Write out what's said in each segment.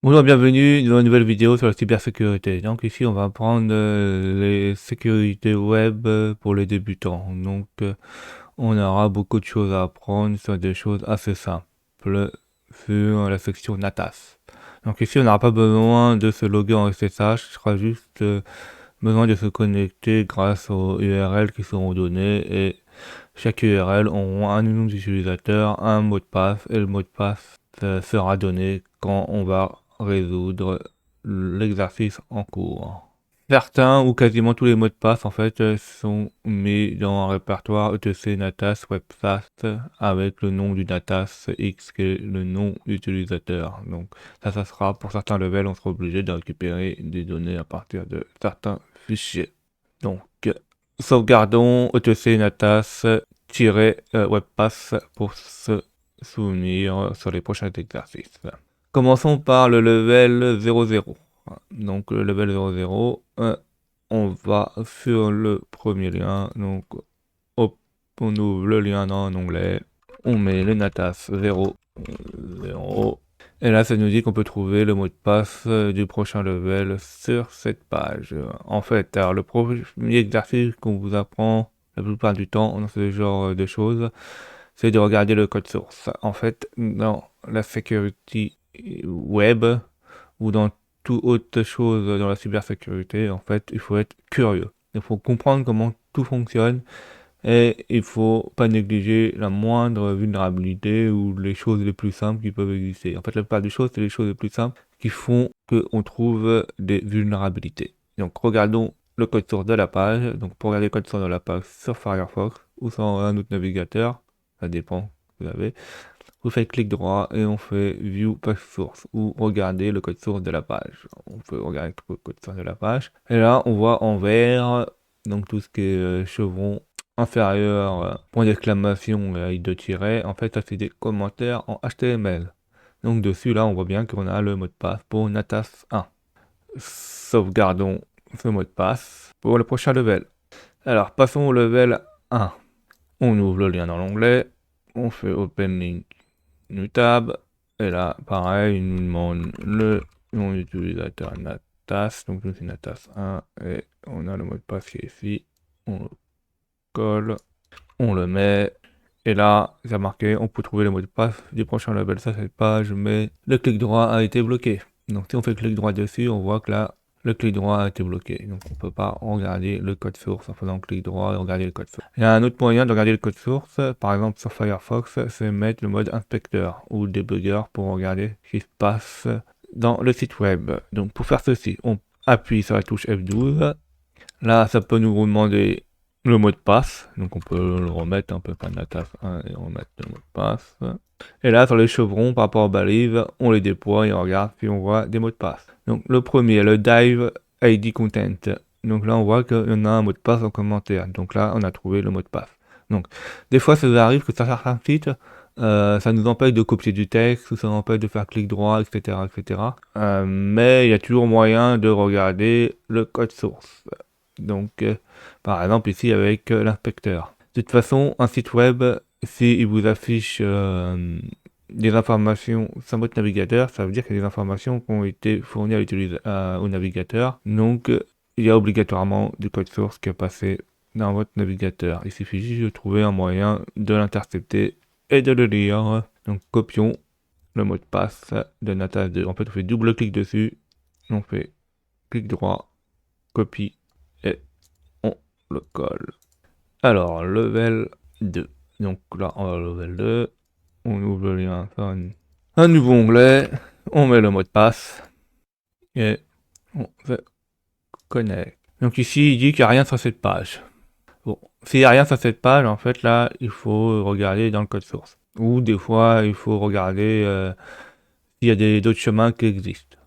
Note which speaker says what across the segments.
Speaker 1: Bonjour, bienvenue dans une nouvelle vidéo sur la cybersécurité. Donc ici, on va apprendre les sécurités web pour les débutants. Donc on aura beaucoup de choses à apprendre sur des choses assez simples sur la section NATAS. Donc ici, on n'aura pas besoin de se loguer en SSH, ce sera juste besoin de se connecter grâce aux URL qui seront donnés et chaque URL aura un nom d'utilisateur, un mot de passe et le mot de passe sera donné quand on va résoudre l'exercice en cours. Certains ou quasiment tous les mots de passe en fait sont mis dans un répertoire ETC NATAS WebSAS avec le nom du NATAS X qui est le nom d'utilisateur. Donc ça sera pour certains levels, on sera obligé de récupérer des données à partir de certains fichiers. Donc sauvegardons ETC NATAS-WebPass pour se souvenir sur les prochains exercices. Commençons par le level 00. Donc le level 00, on va sur le premier lien. Donc hop, on ouvre le lien dans un onglet. On met le NATAS 0, 0. Et là, ça nous dit qu'on peut trouver le mot de passe du prochain level sur cette page. En fait, alors le premier exercice qu'on vous apprend la plupart du temps dans ce genre de choses, c'est de regarder le code source. En fait, dans la security web ou dans toute autre chose dans la cybersécurité, en fait, il faut être curieux. Il faut comprendre comment tout fonctionne et il faut pas négliger la moindre vulnérabilité ou les choses les plus simples qui peuvent exister. En fait, la plupart des choses, c'est les choses les plus simples qui font qu'on trouve des vulnérabilités. Donc, regardons le code source de la page. Donc, pour regarder le code source de la page sur Firefox ou sur un autre navigateur, ça dépend, vous avez. Vous faites clic droit et on fait View Page Source ou regarder le code source de la page. On peut regarder le code source de la page. Et là, on voit en vert, donc tout ce qui est chevron inférieur, point d'exclamation avec deux tirets. En fait, ça c'est des commentaires en HTML. Donc dessus, là, on voit bien qu'on a le mot de passe pour Natas 1. Sauvegardons ce mot de passe pour le prochain level. Alors, passons au level 1. On ouvre le lien dans l'onglet, on fait Open Link, New Tab, et là, pareil, il nous demande le nom d'utilisateur Natas, donc c'est Natas 1, et on a le mot de passe qui est ici, on le colle, on le met, et là, ça a marqué, on peut trouver le mot de passe du prochain level sur cette page, mais le clic droit a été bloqué. Donc si on fait clic droit dessus, on voit que là, le clic droit a été bloqué. Donc on ne peut pas regarder le code source en faisant clic droit et regarder le code source. Il y a un autre moyen de regarder le code source, par exemple sur Firefox, c'est mettre le mode inspecteur ou debugger pour regarder ce qui se passe dans le site web. Donc pour faire ceci, on appuie sur la touche F12. Là, ça peut nous demander le mot de passe. Donc on peut le remettre, on peut faire NATAS 1 et remettre le mot de passe. Et là, sur les chevrons, par rapport aux balises, on les déploie et on regarde si on voit des mots de passe. Donc le premier, le dive ID content. Donc là, on voit qu'il y en a un mot de passe en commentaire. Donc là, on a trouvé le mot de passe. Donc des fois, ça arrive que sur certains sites, ça nous empêche de copier du texte, ou ça nous empêche de faire clic droit, etc. etc. Mais il y a toujours moyen de regarder le code source. Donc, par exemple, ici avec l'inspecteur. De toute façon, un site web, s'il vous affiche des informations sur votre navigateur, ça veut dire qu'il y a des informations qui ont été fournies au navigateur. Donc, il y a obligatoirement du code source qui est passé dans votre navigateur. Il suffit juste de trouver un moyen de l'intercepter et de le lire. Donc, copions le mot de passe de NATAS 2. En fait, on fait double clic dessus, on fait clic droit, copie, et on le colle. Alors, level 2. Donc là, on va au level 2. On ouvre le lien sur un nouveau onglet. On met le mot de passe. Et on se connecte. Donc ici, il dit qu'il n'y a rien sur cette page. Bon, s'il n'y a rien sur cette page, en fait, là, il faut regarder dans le code source. Ou des fois, il faut regarder s'il y a d'autres chemins qui existent.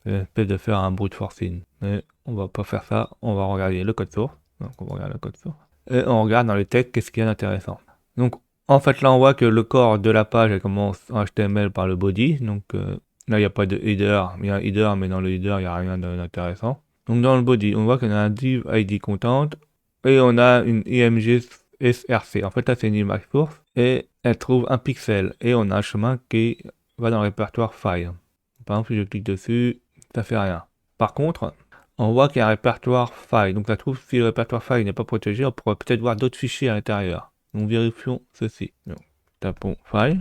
Speaker 1: Peut-être de faire un brute forcing. Mais on va pas faire ça. On va regarder le code source. Donc on va regarder le code source. Et on regarde dans le texte qu'est-ce qu'il y a d'intéressant. Donc en fait là on voit que le corps de la page elle commence en HTML par le body. Donc là il n'y a pas de header. Il y a un header mais dans le header il n'y a rien d'intéressant. Donc dans le body on voit qu'on a un div ID content et on a une img src. En fait là c'est une image source et elle trouve un pixel et on a un chemin qui va dans le répertoire file. Par exemple, si je clique dessus, ça fait rien. Par contre, on voit qu'il y a un répertoire file. Donc ça trouve si le répertoire file n'est pas protégé, on pourrait peut-être voir d'autres fichiers à l'intérieur. Donc vérifions ceci. Donc, tapons file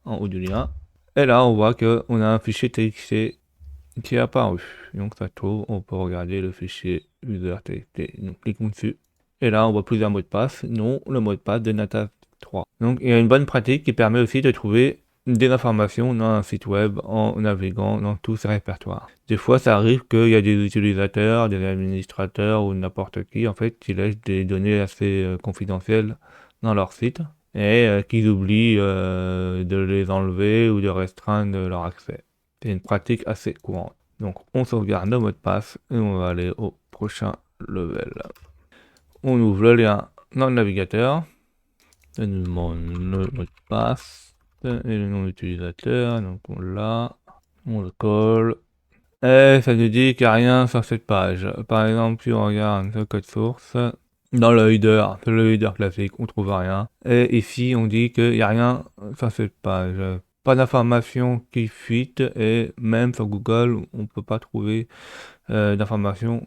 Speaker 1: en haut du lien. Et là, on voit qu'on a un fichier txt qui est apparu. Donc ça trouve, on peut regarder le fichier user.txt. Donc cliquons dessus. Et là, on voit plusieurs mots de passe, non le mot de passe de Natas 3. Donc il y a une bonne pratique qui permet aussi de trouver des informations dans un site web en naviguant dans tous ces répertoires. Des fois, ça arrive qu'il y a des utilisateurs, des administrateurs ou n'importe qui, en fait, qui laissent des données assez confidentielles dans leur site et qu'ils oublient de les enlever ou de restreindre leur accès. C'est une pratique assez courante. Donc on sauvegarde nos mots de passe et on va aller au prochain level. On ouvre le lien dans le navigateur. Ça nous demande le mot de passe et le nom d'utilisateur. Donc on l'a. On le colle. Et ça nous dit qu'il n'y a rien sur cette page. Par exemple, si on regarde le code source, dans le header, c'est le header classique, on trouve rien. Et ici, on dit qu'il n'y a rien sur cette page. Pas d'informations qui fuitent et même sur Google, on peut pas trouver d'informations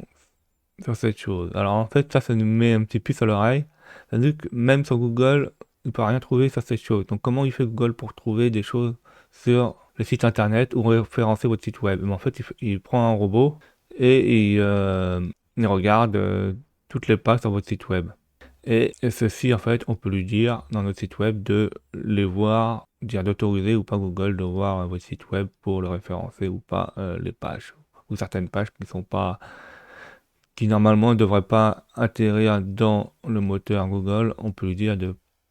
Speaker 1: sur cette chose. Alors en fait, ça nous met un petit puce à l'oreille. Ça veut dire que même sur Google, il peut rien trouver sur cette chose. Donc comment il fait Google pour trouver des choses sur le site internet ou référencer votre site web? Mais en fait, il prend un robot et il regarde toutes les pages sur votre site web. Et ceci, en fait, on peut lui dire dans notre site web de les voir, dire d'autoriser ou pas Google de voir votre site web pour le référencer ou pas les pages. Ou certaines pages qui sont pas, qui normalement ne devraient pas atterrir dans le moteur Google, on peut lui dire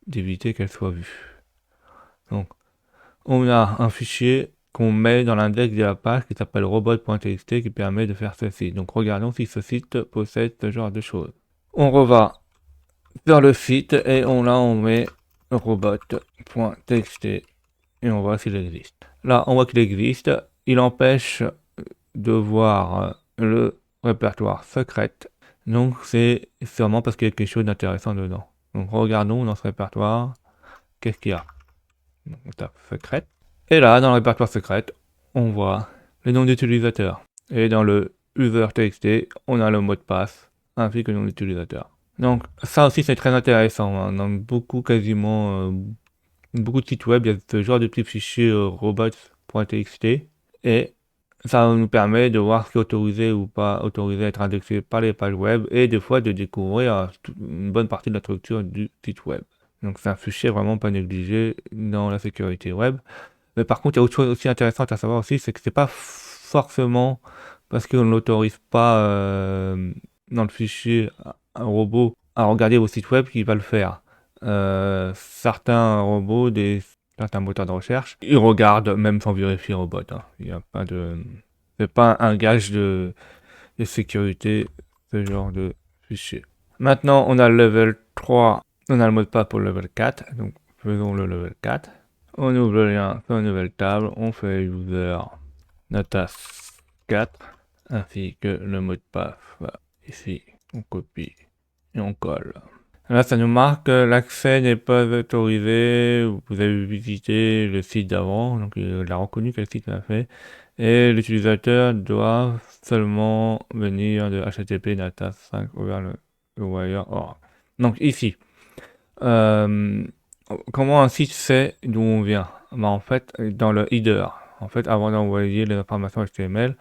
Speaker 1: d'éviter qu'elles soient vues. Donc, on a un fichier qu'on met dans l'index de la page qui s'appelle robot.txt qui permet de faire ceci. Donc, regardons si ce site possède ce genre de choses. On reva sur le site et on met robot.txt et on voit s'il existe. Là, on voit qu'il existe. Il empêche de voir le répertoire secret. Donc, c'est sûrement parce qu'il y a quelque chose d'intéressant dedans. Donc, regardons dans ce répertoire. Qu'est-ce qu'il y a? Donc, on tape secret. Et là, dans le répertoire secret, on voit le nom d'utilisateur. Et dans le user.txt, on a le mot de passe ainsi que le nom d'utilisateur. Donc ça aussi c'est très intéressant. Hein. Dans quasiment beaucoup de sites web, il y a ce genre de petits fichiers robots.txt et ça nous permet de voir ce qui est autorisé ou pas autorisé à être indexé par les pages web et des fois de découvrir une bonne partie de la structure du site web. Donc c'est un fichier vraiment pas négligé dans la sécurité web. Mais par contre, il y a autre chose aussi intéressante à savoir aussi, c'est que c'est pas forcément parce qu'on ne l'autorise pas dans le fichier un robot à regarder vos sites web qu'il va le faire. Certains robots, certains moteurs de recherche, ils regardent même sans vérifier robot. Hein. Il y a pas de, c'est pas un gage de sécurité ce genre de fichier. Maintenant, on a le level 3, on a le mot de passe pour le level 4, donc faisons le level 4. On ouvre le lien sur une nouvelle table, on fait user natas 4 ainsi que le mot de passe. Voilà. Ici, on copie et on colle. Là, ça nous marque que l'accès n'est pas autorisé. Vous avez visité le site d'avant, donc il a reconnu quel site on a fait. Et l'utilisateur doit seulement venir de HTTP natas 5 vers le wire. Donc ici, comment un site sait d'où on vient? En fait, dans le header, en fait, avant d'envoyer les informations HTML,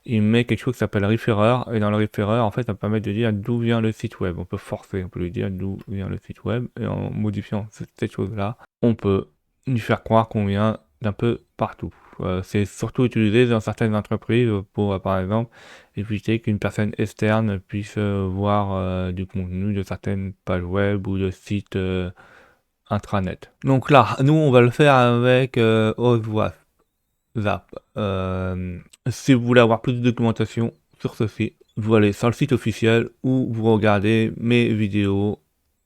Speaker 1: il met quelque chose qui s'appelle référeur, et dans le référeur, en fait, ça permet de dire d'où vient le site web. On peut forcer, on peut lui dire d'où vient le site web, et en modifiant cette chose-là, on peut lui faire croire qu'on vient d'un peu partout. C'est surtout utilisé dans certaines entreprises pour, par exemple, éviter qu'une personne externe puisse voir du contenu de certaines pages web ou de sites intranet. Donc là, nous, on va le faire avec OSWASP. Si vous voulez avoir plus de documentation sur ce site, vous allez sur le site officiel ou vous regardez mes vidéos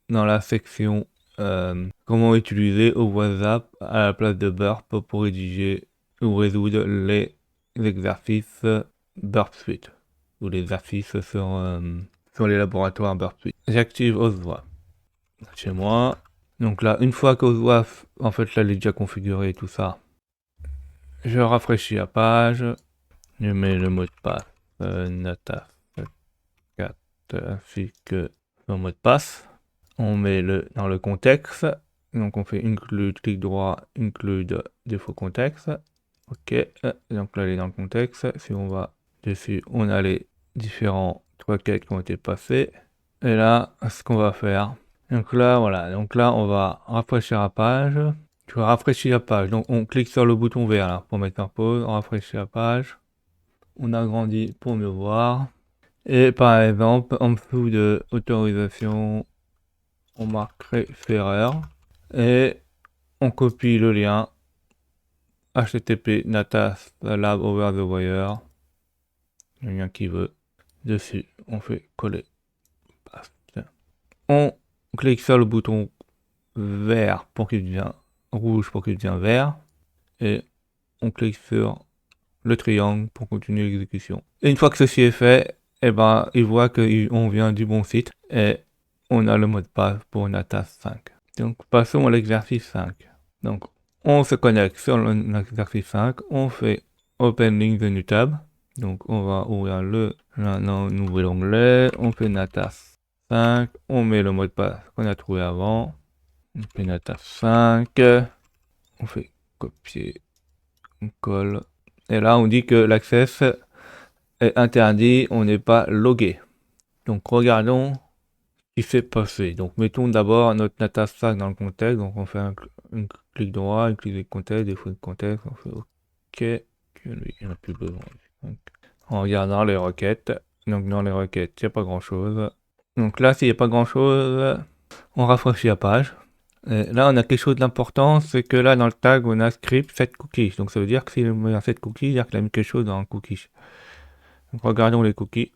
Speaker 1: dans la section comment utiliser WhatsApp à la place de Burp pour rédiger ou résoudre les exercices Burp Suite ou les exercices sur les laboratoires Burp Suite. J'active OSWASP chez moi. Donc là, une fois qu'OSWASP, en fait là, il est déjà configuré et tout ça, Je rafraîchis la page. Je mets le mot de passe Natas 4 ainsi que le mot de passe. On met dans le contexte. Donc on fait include, clic droit, include défaut contexte. Ok, donc là elle est dans le contexte. Si on va dessus, on a les différents requêtes qui ont été passées. Et là, ce qu'on va faire. Donc là, voilà. Donc là, on va rafraîchir la page. Je vais rafraîchir la page. Donc on clique sur le bouton vert là pour mettre en pause. On rafraîchit la page. On agrandit pour mieux voir. Et par exemple, en dessous de autorisation, on marquerait erreur. Et on copie le lien HTTP Natas Lab over the wire. Le lien qui veut. Dessus, on fait coller. On clique sur le bouton vert pour qu'il devienne rouge pour qu'il devienne vert. Et on clique sur le triangle pour continuer l'exécution. Et une fois que ceci est fait, eh ben, il voit qu'on vient du bon site et on a le mot de passe pour Natas 5. Donc passons à l'exercice 5. Donc on se connecte sur l'exercice 5, on fait Opening the new tab. Donc on va ouvrir un nouvel onglet, on fait Natas 5, on met le mot de passe qu'on a trouvé avant, on fait Natas 5, on fait copier, on colle, et là on dit que l'access est interdit, on n'est pas logué. Donc regardons ce qui s'est passé. Donc mettons d'abord notre Natas 5 dans le contexte, donc on fait un clic droit, un clic de contexte, défaut de contexte, on fait OK, lui il n'a plus besoin. Donc, en regardant les requêtes, donc dans les requêtes il n'y a pas grand chose. Donc là s'il n'y a pas grand chose, on rafraîchit la page. Et là on a quelque chose d'important, c'est que là dans le tag on a script set cookies. Donc ça veut dire que s'il met un set cookies, il veut dire qu'il a mis quelque chose dans un cookie. Donc regardons les cookies.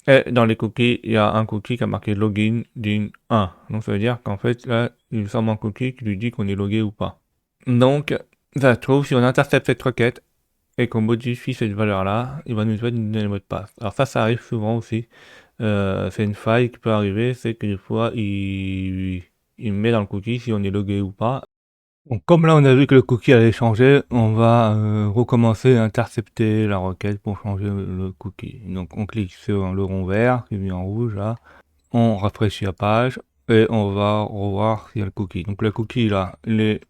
Speaker 1: Et dans les cookies, il y a un cookie qui a marqué login din 1. Donc ça veut dire qu'en fait là, il semble un cookie qui lui dit qu'on est logué ou pas. Donc ça se trouve, si on intercepte cette requête et qu'on modifie cette valeur-là, il va nous donner le mot de passe. Alors ça arrive souvent aussi. C'est une faille qui peut arriver, c'est que des fois il met dans le cookie si on est logué ou pas. Donc comme là on a vu que le cookie allait changer, on va recommencer à intercepter la requête pour changer le cookie. Donc on clique sur le rond vert qui est mis en rouge là, on rafraîchit la page et on va revoir s'il y a le cookie. Donc le cookie là, les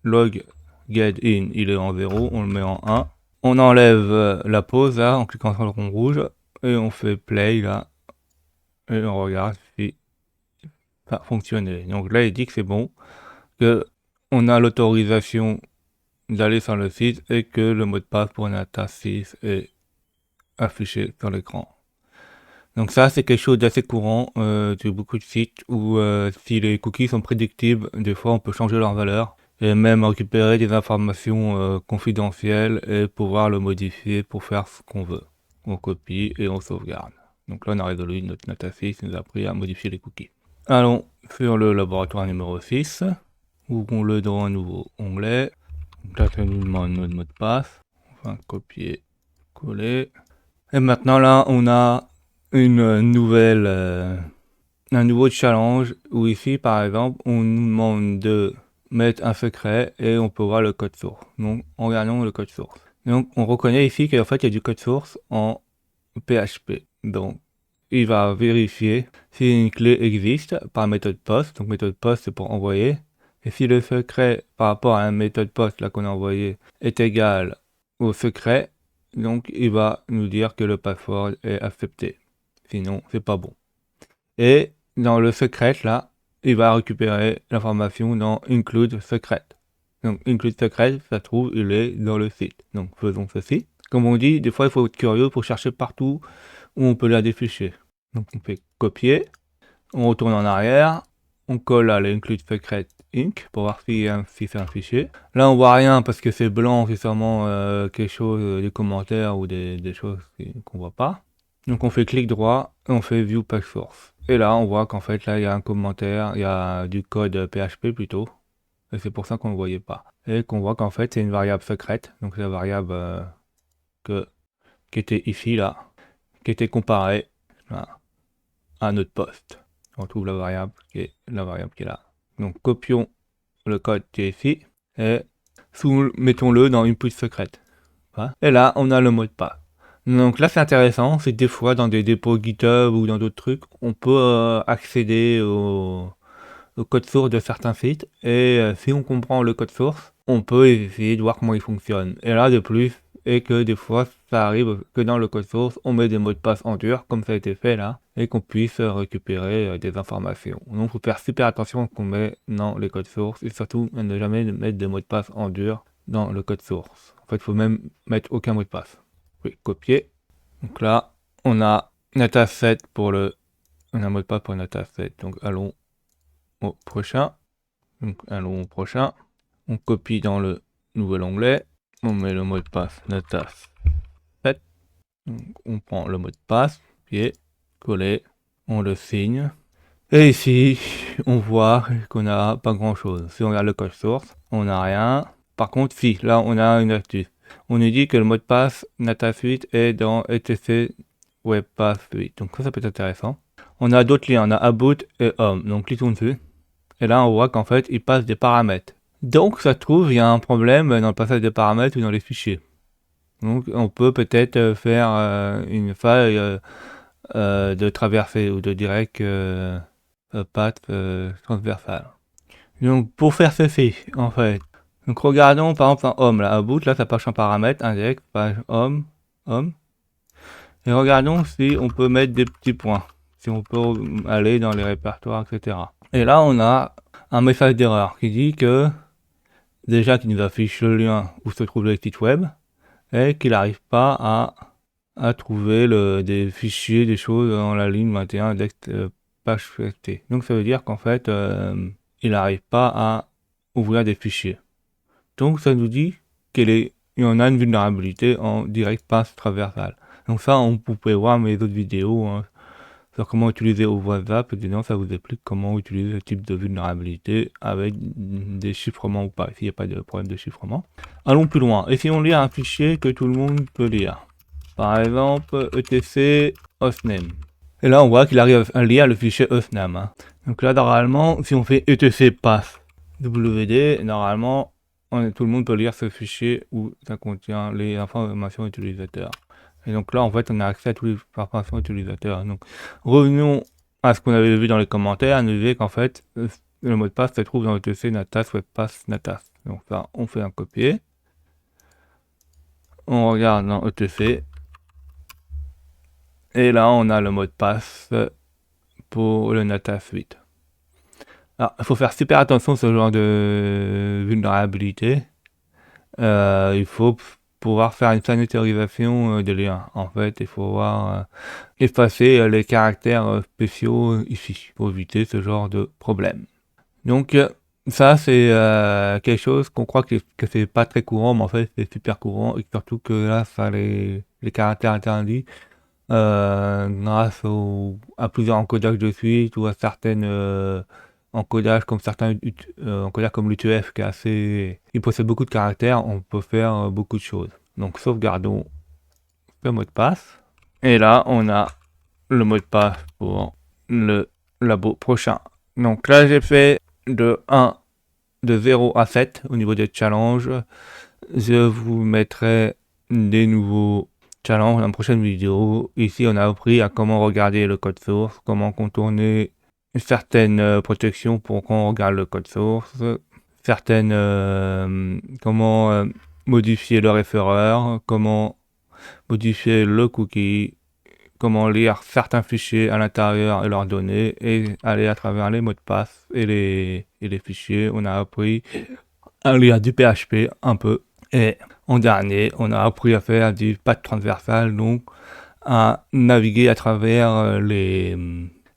Speaker 1: log get in, il est en 0, on le met en 1. On enlève la pause là en cliquant sur le rond rouge et on fait play là et on regarde si ça fonctionnait. Donc là il dit que c'est bon, que on a l'autorisation d'aller sur le site et que le mot de passe pour Natas 6 est affiché sur l'écran. Donc ça c'est quelque chose d'assez courant sur beaucoup de sites où si les cookies sont prédictibles, des fois on peut changer leur valeur et même récupérer des informations confidentielles et pouvoir le modifier pour faire ce qu'on veut. On copie et on sauvegarde. Donc là on a résolu notre Natas 6 qui nous a appris à modifier les cookies. Allons sur le laboratoire numéro 6, ouvrons-le dans un nouveau onglet. Donc là, ça nous demande notre mot de passe. On va copier, coller. Et maintenant, là, on a une nouvelle, un nouveau challenge où ici, par exemple, on nous demande de mettre un secret et on peut voir le code source. Donc, regardons le code source. Donc, on reconnaît ici qu'en fait, il y a du code source en PHP. Donc, il va vérifier si une clé existe par méthode post. Donc, méthode post, c'est pour envoyer. Et si le secret par rapport à la méthode post là qu'on a envoyé est égal au secret, donc il va nous dire que le password est accepté. Sinon, c'est pas bon. Et dans le secret là, il va récupérer l'information dans include secret. Donc include secret, ça trouve, il est dans le site. Donc faisons ceci. Comme on dit, des fois il faut être curieux pour chercher partout où on peut la déficher. Donc on fait copier, on retourne en arrière, on colle à l'include secret inc pour voir si c'est un fichier. Là on voit rien parce que c'est blanc, c'est sûrement quelque chose, des commentaires ou des choses qu'on voit pas. Donc on fait clic droit et on fait view page source. Et là on voit qu'en fait là il y a un commentaire, il y a du code PHP plutôt. Et c'est pour ça qu'on ne le voyait pas. Et qu'on voit qu'en fait c'est une variable secrète. Donc c'est la variable qui était ici là, qui était comparée à notre poste. On trouve la variable qui est là. Donc copions le code qui est ici et mettons-le dans une police secrète. Voilà. Et là, on a le mot de passe. Donc là, c'est intéressant, c'est que des fois, dans des dépôts GitHub ou dans d'autres trucs, on peut accéder au code source de certains sites. Et si on comprend le code source, on peut essayer de voir comment il fonctionne. Et là, de plus, et que des fois, ça arrive que dans le code source, on met des mots de passe en dur, comme ça a été fait là, et qu'on puisse récupérer des informations. Donc, il faut faire super attention qu'on met dans les codes sources, et surtout, ne jamais mettre des mots de passe en dur dans le code source. En fait, il faut même mettre aucun mot de passe. Oui, copier. Donc là, on a NetAsset pour le... On a un mot de passe pour NetAsset. Donc allons au prochain. Donc allons au prochain. On copie dans le nouvel onglet. On met le mot de passe NetAsset. Donc on prend le mot de passe, copier, coller, on le signe. Et ici, on voit qu'on n'a pas grand chose. Si on regarde le code source, on n'a rien. Par contre, si, là on a une astuce. On nous dit que le mot de passe NetAsset est dans etc WebPass 8. Donc ça peut être intéressant. On a d'autres liens, on a About et Home. Donc cliquons dessus. Et là on voit qu'en fait il passe des paramètres. Donc ça se trouve il y a un problème dans le passage des paramètres ou dans les fichiers. Donc on peut peut-être faire une faille de traversée ou de direct path transversale. Donc pour faire ceci en fait. Donc regardons par exemple en Home là, About là ça passe en paramètres, index, page Home. Et regardons si on peut mettre des petits points, si on peut aller dans les répertoires, etc. Et là, on a un message d'erreur qui dit que, déjà qu'il nous affiche le lien où se trouve le site web, et qu'il n'arrive pas à trouver des fichiers, des choses dans la ligne 21 index page PHP. Donc ça veut dire qu'en fait, il n'arrive pas à ouvrir des fichiers. Donc ça nous dit qu'il y en a une vulnérabilité en direct path traversal. Donc ça, vous pouvez voir mes autres vidéos hein, sur comment utiliser WhatsApp, et dedans ça vous explique comment utiliser ce type de vulnérabilité avec des chiffrements ou pas, s'il n'y a pas de problème de chiffrement. Allons plus loin, essayons de lire un fichier que tout le monde peut lire. Par exemple, etc hostname. Et là on voit qu'il arrive à lire le fichier hostname. Hein. Donc là normalement, si on fait etc path wd, normalement tout le monde peut lire ce fichier où ça contient les informations utilisateurs. Et donc là, en fait, on a accès à toutes les informations utilisateurs. Donc, revenons à ce qu'on avait vu dans les commentaires. On nous disait qu'en fait, le mot de passe se trouve dans etc natas webpass natas. Donc ça, on fait un copier. On regarde dans etc. Et là, on a le mot de passe pour le natas 8. Alors, il faut faire super attention à ce genre de vulnérabilité. Il faut pouvoir faire une sanitarisation des liens. En fait, il faut voir effacer les caractères spéciaux ici pour éviter ce genre de problème. Donc ça c'est quelque chose qu'on croit que c'est pas très courant, mais en fait c'est super courant et surtout que là ça les caractères interdits grâce à plusieurs encodages de suite ou à certaines encodage comme certains encodages comme l'UTF qui est assez... Il possède beaucoup de caractères, on peut faire beaucoup de choses. Donc sauvegardons le mot de passe. Et là, on a le mot de passe pour le labo prochain. Donc là, j'ai fait de 0 à 7 au niveau des challenges. Je vous mettrai des nouveaux challenges dans la prochaine vidéo. Ici, on a appris à comment regarder le code source, comment contourner certaines protections pour qu'on regarde le code source, certaines comment modifier le référeur, comment modifier le cookie, comment lire certains fichiers à l'intérieur et leurs données et aller à travers les mots de passe et les fichiers. On a appris à lire du PHP un peu et en dernier on a appris à faire du path transversal, donc à naviguer à travers les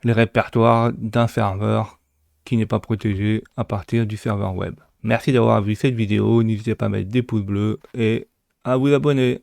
Speaker 1: répertoires d'un serveur qui n'est pas protégé à partir du serveur web. Merci d'avoir vu cette vidéo, n'hésitez pas à mettre des pouces bleus et à vous abonner.